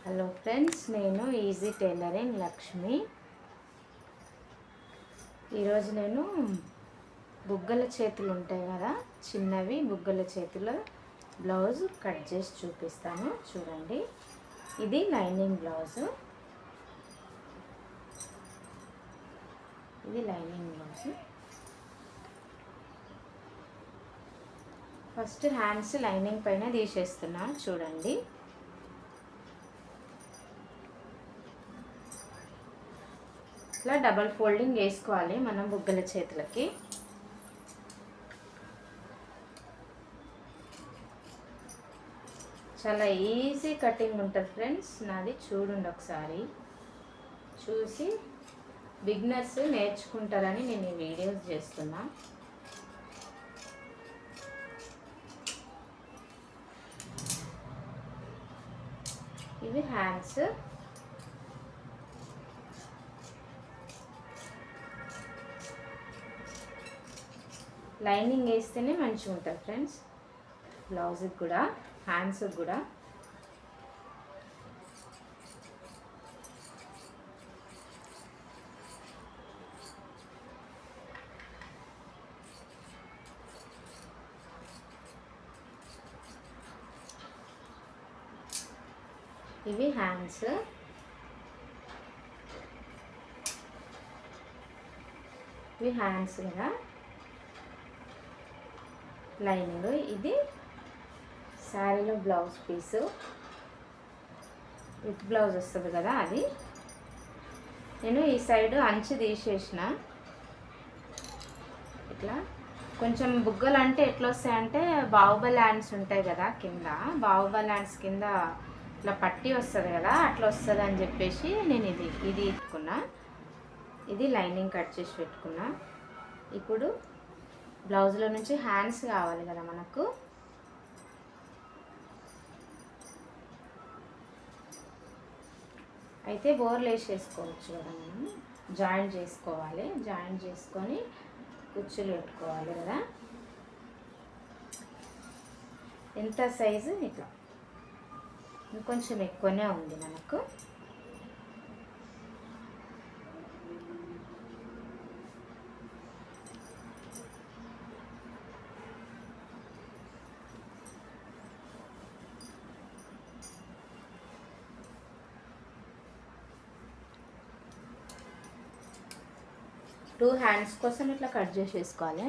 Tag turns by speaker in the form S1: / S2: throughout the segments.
S1: Hello friends, నేను easy tailoring Lakshmi. ఈరోజు నేను బుగ్గల చేతులు ఉంటాయి కదా, చిన్నవి బుగ్గల చేతుల బ్లౌజ్ కట్ చేసి చూపిస్తాను. చూడండి, ఇది లైనింగ్ బ్లౌజు. ఇది lining blouse. First hands lining పైన తీసేస్తున్నా. చూడండి, ఇట్లా డబల్ ఫోల్డింగ్ వేసుకోవాలి మనం బుగ్గల చేతులకి. చాలా ఈజీ కటింగ్ ఉంటుంది ఫ్రెండ్స్. నాది చూడండి ఒకసారి, చూసి బిగినర్స్ నేర్చుకుంటారని నేను ఈ వీడియోస్ చేస్తున్నా. ఇవి హ్యాండ్స్. లైనింగ్ వేస్తేనే మంచిగా ఉంటుంది ఫ్రెండ్స్, బ్లౌజ్కి కూడా హ్యాండ్స్కి కూడా. ఇవి హ్యాండ్స్. ఇవి హ్యాండ్స్ కదా, లైనింగ్. ఇది శారీలో బ్లౌజ్ పీసు, విత్ బ్లౌజ్ వస్తుంది కదా, అది. నేను ఈ సైడ్ అంచు తీసేసిన. ఇట్లా కొంచెం బుగ్గలు అంటే ఎట్లా వస్తాయంటే, బాహుబలి హ్యాండ్స్ ఉంటాయి కదా కింద, బాహుబలి హ్యాండ్స్ కింద ఇట్లా పట్టి వస్తుంది కదా, అట్లా వస్తుంది అని చెప్పేసి నేను ఇది పెట్టుకున్నా. ఇది లైనింగ్ కట్ చేసి పెట్టుకున్నా. ఇప్పుడు బ్లౌజ్లో నుంచి హ్యాండ్స్ కావాలి కదా మనకు. అయితే బోర్లు వేసేసుకోవచ్చు కదా మనం. జాయింట్ చేసుకోవాలి, జాయింట్ చేసుకొని కుచ్చులు పెట్టుకోవాలి కదా. ఎంత సైజు ఇట్లా, ఇంకొంచెం ఎక్కువనే ఉంది మనకు. టూ హ్యాండ్స్ కోసం ఇట్లా కట్ చేసేసుకోవాలి.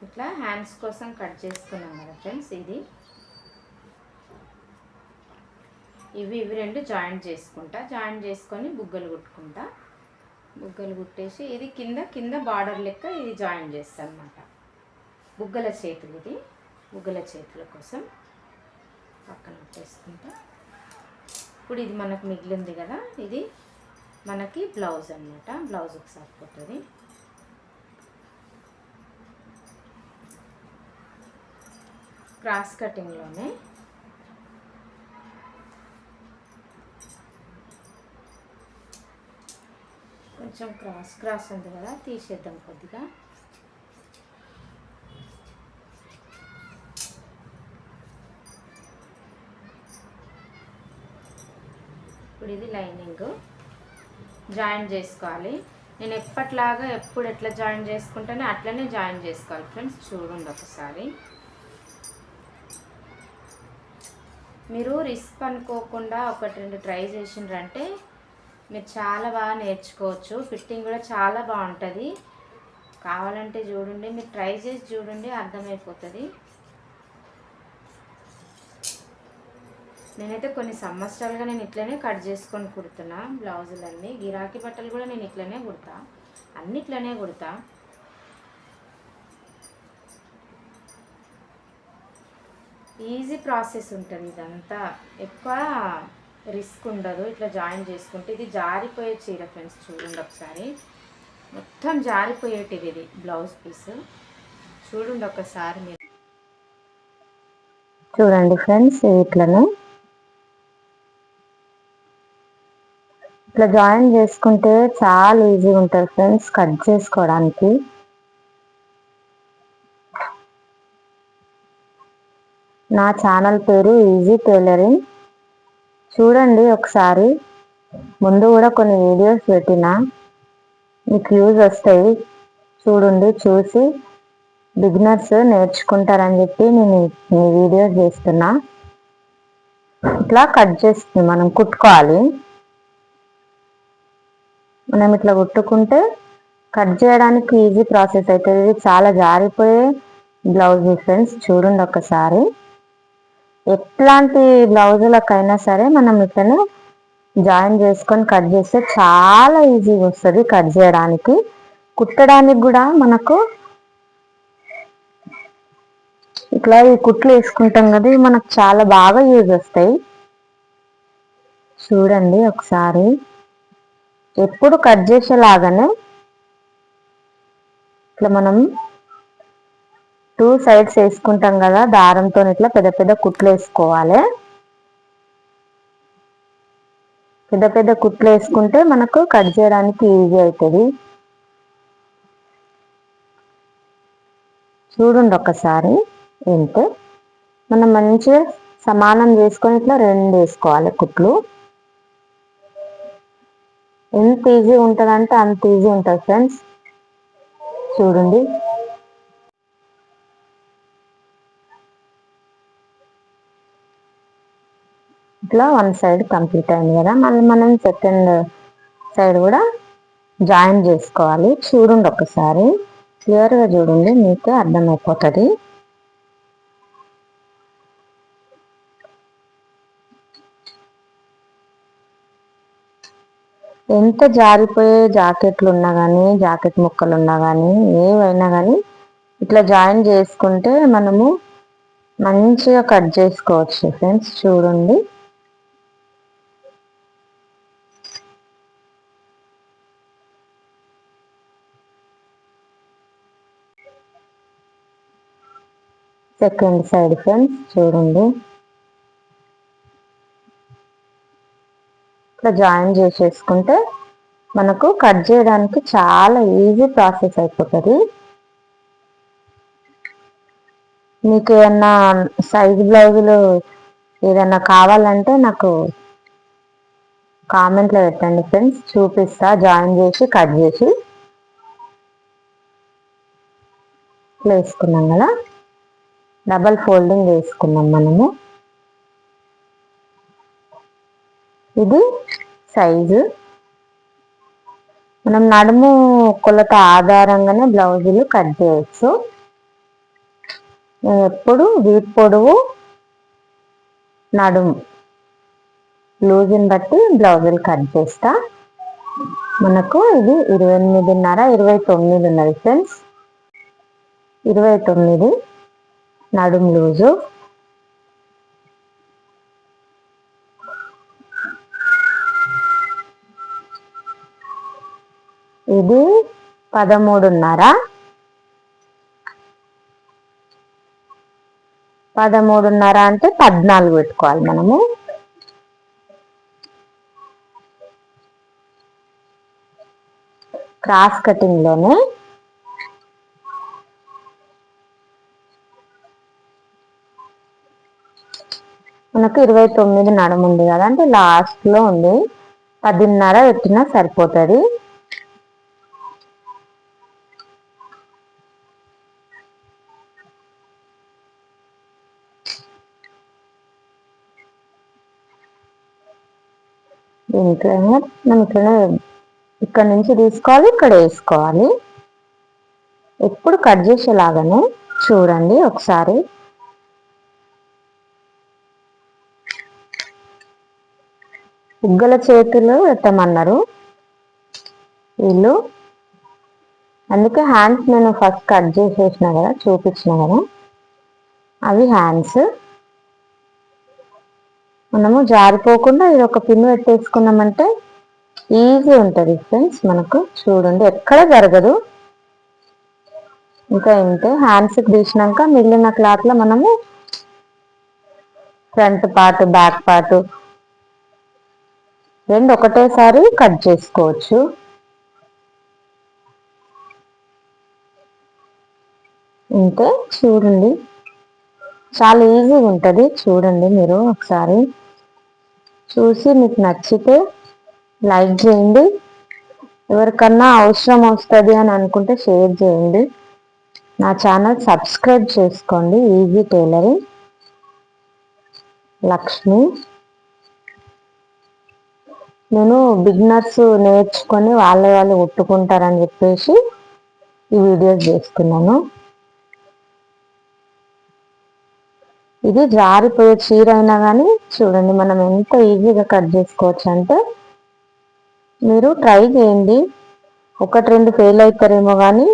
S1: ఇట్లా హ్యాండ్స్ కోసం కట్ చేసుకున్నాం కదా ఫ్రెండ్స్. ఇవి రెండు జాయింట్ చేసుకుంటా. జాయింట్ చేసుకొని బుగ్గలు కుట్టుకుంటా. బుగ్గలు కుట్టేసి ఇది కింద బార్డర్ లెక్క ఇది జాయింట్ చేస్తాను అన్నమాట. బుగ్గల చేతులు, ఇది బుగ్గల చేతుల కోసం పక్కన పెట్టేసుకుంటా. ఇప్పుడు ఇది మనకు మిగిలింది కదా, ఇది మనకి బ్లౌజ్ అన్నమాట. బ్లౌజ్కి సరిపోతుంది. క్రాస్ కటింగ్లోనే కొంచెం క్రాస్ ఉంది కదా, తీసేద్దాం కొద్దిగా. ఇప్పుడు ఇది లైనింగ్ జాయింట్ చేసుకోవాలి. నేను ఎప్పట్లాగా ఎప్పుడు ఎట్లా జాయింట్ చేసుకుంటానో అట్లనే జాయింట్ చేసుకోవాలి ఫ్రెండ్స్. చూడండి ఒకసారి. మీరు రిస్క్ అనుకోకుండా ఒకటి రెండు ట్రై చేసిండ్రంటే మీరు చాలా బాగా నేర్చుకోవచ్చు. ఫిట్టింగ్ కూడా చాలా బాగుంటుంది. కావాలంటే చూడండి, మీరు ట్రై చేసి చూడండి, అర్థమైపోతుంది. నేనైతే కొన్ని సంవత్సరాలుగా నేను ఇట్లనే కట్ చేసుకొని కుడుతున్నా బ్లౌజులన్నీ. గిరాకీ బట్టలు కూడా నేను ఇట్లనే కుడతా, అన్ని ఇట్లనే కుడతా. ఈజీ ప్రాసెస్ ఉంటుంది ఇదంతా. ఎక్కువ రిస్క్ ఉండదు ఇట్లా జాయిన్ చేసుకుంటే. ఇది జారిపోయే చీర ఫ్రెండ్స్, చూడండి ఒకసారి, మొత్తం జారిపోయేటిది ఇది బ్లౌజ్ పీస్. చూడండి ఒకసారి మీరు.
S2: చూడండి ఫ్రెండ్స్, ఇట్లను ఇట్లా జాయిన్ చేసుకుంటే చాలా ఈజీగా ఉంటుంది ఫ్రెండ్స్ కట్ చేసుకోవడానికి. నా ఛానల్ పేరు ఈజీ టైలరింగ్. చూడండి ఒకసారి, ముందు కూడా కొన్ని వీడియోస్ పెట్టినా, మీకు యూజ్ వస్తాయి. చూడండి, చూసి బిగినర్స్ నేర్చుకుంటారని చెప్పి నేను ఈ వీడియోస్ చేస్తున్నా. ఇట్లా కట్ చేస్తుంది మనం కుట్టుకోవాలి. మనం ఇట్లా కుట్టుకుంటే కట్ చేయడానికి ఈజీ ప్రాసెస్ అవుతుంది. ఇది చాలా జారిపోయే బ్లౌజ్ ఫ్రెండ్స్. చూడండి ఒకసారి, ఎట్లాంటి బ్లౌజులకైనా సరే మనం ఇట్లనే జాయిన్ చేసుకొని కట్ చేస్తే చాలా ఈజీగా వస్తుంది కట్ చేయడానికి. కుట్టడానికి కూడా మనకు ఇట్లా ఈ కుట్లు వేసుకుంటాం కదా, మనకు చాలా బాగా యూజ్ వస్తాయి. చూడండి ఒకసారి, ఎప్పుడు కట్ చేసేలాగానే ఇట్లా మనం 2 సైడ్స్ వేసుకుంటాం కదా, దారంతో ఇట్లా పెద్ద పెద్ద కుట్లు వేసుకోవాలి. పెద్ద పెద్ద కుట్లు వేసుకుంటే మనకు కట్ చేయడానికి ఈజీ అవుతుంది. చూడండి ఒకసారి, ఏంటో మనం మంచిగా సమానం చేసుకొని ఇట్లా 2 వేసుకోవాలి కుట్లు. ఎంత ఈజీ ఉంటుంది అంటే అంత ఈజీ ఉంటుంది ఫ్రెండ్స్. చూడండి, ఇట్లా 1 సైడ్ కంప్లీట్ అయింది కదా, మళ్ళీ మనం సెకండ్ సైడ్ కూడా జాయిన్ చేసుకోవాలి. చూడండి ఒకసారి, క్లియర్గా చూడండి, మీకే అర్థమైపోతుంది. ఎంత జారిపోయే జాకెట్లు ఉన్నా కానీ, జాకెట్ ముక్కలు ఉన్నా కానీ, ఏవైనా కానీ ఇట్లా జాయిన్ చేసుకుంటే మనము మంచిగా కట్ చేసుకోవచ్చు ఫ్రెండ్స్. చూడండి, సెకండ్ సైడ్ ఫ్రెండ్స్. చూడండి, ఇట్లా జాయిన్ చేసేసుకుంటే మనకు కట్ చేయడానికి చాలా ఈజీ ప్రాసెస్ అయిపోతుంది. మీకు ఏమన్నా సైజ్ బ్లౌజులు ఏదన్నా కావాలంటే నాకు కామెంట్లో పెట్టండి ఫ్రెండ్స్, చూపిస్తా. జాయిన్ చేసి కట్ చేసి వేసుకున్నాం కదా, డబల్ ఫోల్డింగ్ వేసుకున్నాం మనము. ఇది సైజు. మనం నడుము కొలత ఆధారంగానే బ్లౌజులు కట్ చేయొచ్చు. నేను ఎప్పుడు వీపు పొడవు, నడుము లూజుని బట్టి బ్లౌజులు కట్ చేస్తా. మనకు ఇది 28.5, 29 ఉన్నది ఫ్రెండ్స్. 29 నడుము లూజు. ఇది 13.5. 13.5 అంటే 14 పెట్టుకోవాలి మనము. క్రాస్ కటింగ్ లోనే మనకు 29 నడుము ఉంది కదా, అంటే లాస్ట్ లో ఉంది. 10.5 పెట్టినా సరిపోతుంది. దీంట్లో మనం ఇట్లనే ఇక్కడ నుంచి తీసుకోవాలి, ఇక్కడ వేసుకోవాలి. ఎప్పుడు కట్ చేసేలాగానే చూడండి ఒకసారి. ఉగ్గల చేతులు పెట్టమన్నారు వీళ్ళు, అందుకే హ్యాండ్స్ నేను ఫస్ట్ కట్ చేసేసిన కదా, చూపించిన కదా, అవి హ్యాండ్స్. మనము జారిపోకుండా ఇది ఒక పిన్ పెట్టేసుకున్నామంటే ఈజీ ఉంటుంది ఫ్రెండ్స్. మనకు చూడండి ఎక్కడ జరగదు. ఇంకా ఇంతే. హ్యాండ్స్కి తీసినాక మిగిలిన క్లాత్లో మనము ఫ్రంట్ పార్ట్ బ్యాక్ పార్ట్ రెండు ఒకటేసారి కట్ చేసుకోవచ్చు. ఇంతే. చూడండి చాలా ఈజీగా ఉంటుంది. చూడండి మీరు ఒకసారి చూసి మీకు నచ్చితే లైక్ చేయండి. ఎవరికన్నా అవసరం వస్తుంది అని అనుకుంటే షేర్ చేయండి. నా ఛానల్ సబ్స్క్రైబ్ చేసుకోండి. Easy tailoring Lakshmi. నేను బిగినర్స్ నేర్చుకొని వాళ్ళు కుట్టుకుంటారని చెప్పేసి ఈ వీడియోస్ చేస్తున్నాను. ఇది జారిపోయే చీర అయినా కానీ చూడండి మనం ఎంత ఈజీగా కట్ చేసుకోవచ్చు అంటే మీరు ట్రై చేయండి. ఒకటి రెండు ఫెయిల్ అవుతారేమో కానీ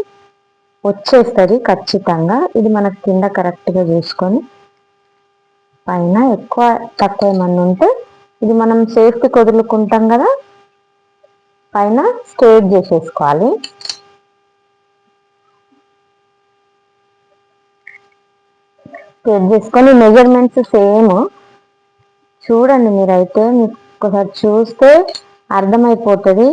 S2: వచ్చేస్తుంది ఖచ్చితంగా. ఇది మనకు కింద కరెక్ట్గా చూసుకొని పైన ఎక్కువ తక్కువ ఏమన్నా ఉంటే ఇది మనం సేఫ్టీ వదులుకుంటాం కదా, పైన స్ట్రేట్ చేసేసుకోవాలి. స్ట్రేట్ చేసుకొని మెజర్మెంట్స్ సేమ్ చూడండి. మీరైతే మీకు ఒకసారి చూస్తే అర్థమైపోతుంది.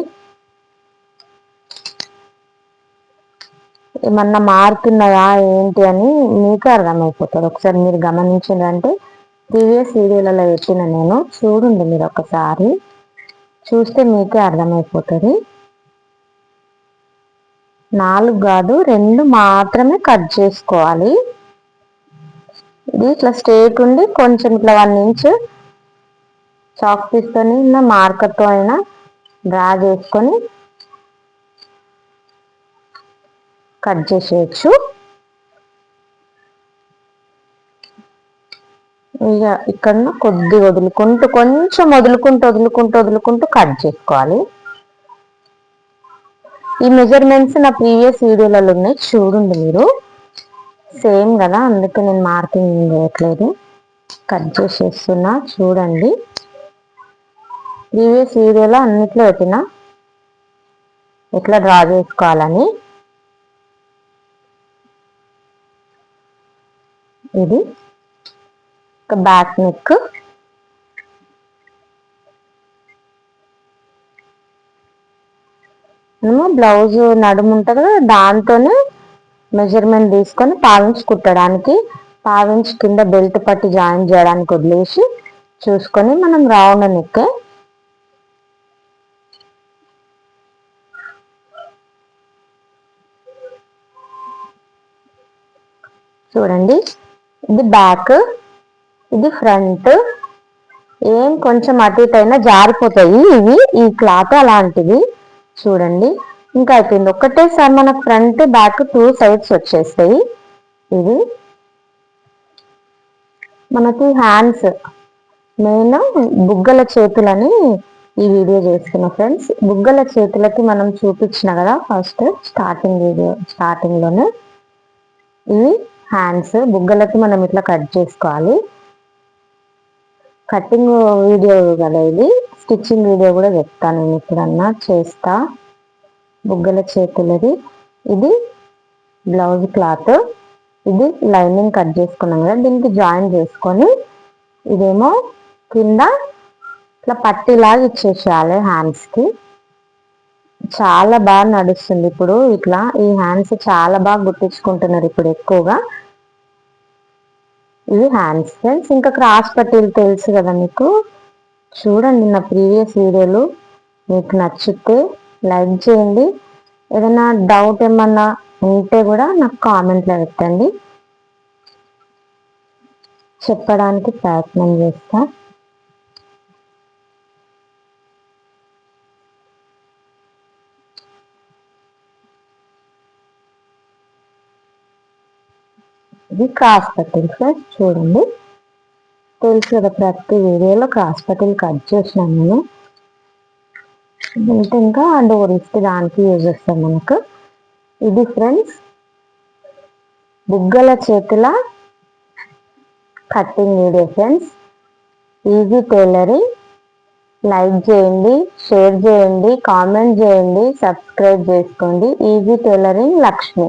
S2: ఏమన్నా మారుతున్నాయా ఏంటి అని మీకు అర్థమైపోతుంది. ఒకసారి మీరు గమనించిందంటే ప్రీవియస్ వీడియోలలో పెట్టిన నేను చూడండి. మీరు ఒకసారి చూస్తే మీకే అర్థమైపోతుంది. 4 కాదు 2 మాత్రమే కట్ చేసుకోవాలి. ఇది ఇట్లా స్ట్రేట్ ఉండి కొంచెం ఇట్లా 1 ఇంచ్ చాక్ పీస్తోని మార్కర్తో అయినా డ్రా చేసుకొని కట్ చేసేయచ్చు. ఇక ఇక్కడ కొద్ది వదులుకుంటూ కొంచెం వదులుకుంటూ కట్ చేసుకోవాలి. ఈ మెజర్మెంట్స్ నా ప్రీవియస్ వీడియోలలో ఉన్నాయి, చూడండి మీరు. సేమ్ కదా, అందుకే నేను మార్కింగ్ చేయట్లేదు, కట్ చేసేస్తున్నా. చూడండి ప్రీవియస్ వీడియోలో అన్నిట్లో పెట్టిన ఎట్లా డ్రా చేసుకోవాలని. ఇది బ్యాక్ నెక్. మనము బ్లౌజ్ నడుము ఉంటుంది కదా, దాంతోనే మెజర్మెంట్ తీసుకొని పావించి కుట్టడానికి, పావించి కింద బెల్ట్ పట్టి జాయిన్ చేయడానికి వదిలేసి చూసుకొని మనం రౌండ్ నెక్. చూడండి ఇది బ్యాక్, ఇది ఫ్రంట్. ఏం కొంచెం అటు ఇటు అయినా జారిపోతాయి ఇవి, ఈ క్లాత్ అలాంటివి. చూడండి ఇంకా అయిపోయింది. ఒకటేసారి మనకు ఫ్రంట్ బ్యాక్ 2 సైడ్స్ వచ్చేస్తాయి. ఇది మనకి హ్యాండ్స్ మెయిన్ బుగ్గల చేతులని ఈ వీడియో చేస్తున్నా ఫ్రెండ్స్. బుగ్గల చేతులకి మనం చూపించిన కదా ఫస్ట్ స్టార్టింగ్లోనే, ఇవి హ్యాండ్స్. బుగ్గలకి మనం ఇట్లా కట్ చేసుకోవాలి. కటింగ్ వీడియో కదా ఇది, స్టిచ్చింగ్ వీడియో కూడా చెప్తాను నేను ఎప్పుడన్నా చేస్తా. బుగ్గల చేతులది. ఇది బ్లౌజ్ క్లాత్, ఇది లైనింగ్ కట్ చేసుకున్నాం కదా, దీనికి జాయిన్ చేసుకొని ఇదేమో కింద ఇట్లా పట్టిలాగా ఇచ్చేసేయాలి హ్యాండ్స్కి. చాలా బాగా నడుస్తుంది ఇప్పుడు ఇట్లా. ఈ హ్యాండ్స్ చాలా బాగా గుట్టించుకుంటున్నారు ఇప్పుడు ఎక్కువగా. ఇవి హ్యాండ్స్ ఫ్రెండ్స్. ఇంకా క్రాస్ పట్టీలు తెలుసు కదా మీకు, చూడండి నా ప్రీవియస్ వీడియోలు. మీకు నచ్చితే లైక్ చేయండి. ఏదైనా డౌట్ ఏమన్నా ఉంటే కూడా నాకు కామెంట్లో పెట్టండి, చెప్పడానికి ప్రయత్నం చేస్తా. ఇది క్రాస్ పట్టీలు ఫ్రెండ్స్. చూడండి తెలుసు కదా, ప్రతి వీడియోలో క్రాస్ పట్టీలు కట్ చేసినాను నేను. అంటే ఇంకా డోరీస్కి దానికి యూజ్ చేస్తాం మనకు. ఇది ఫ్రెండ్స్ బుగ్గల చేతుల cutting video friends. Easy tailoring. Like చేయండి, షేర్ చేయండి, కామెంట్ చేయండి, సబ్స్క్రైబ్ చేసుకోండి. Easy tailoring Lakshmi.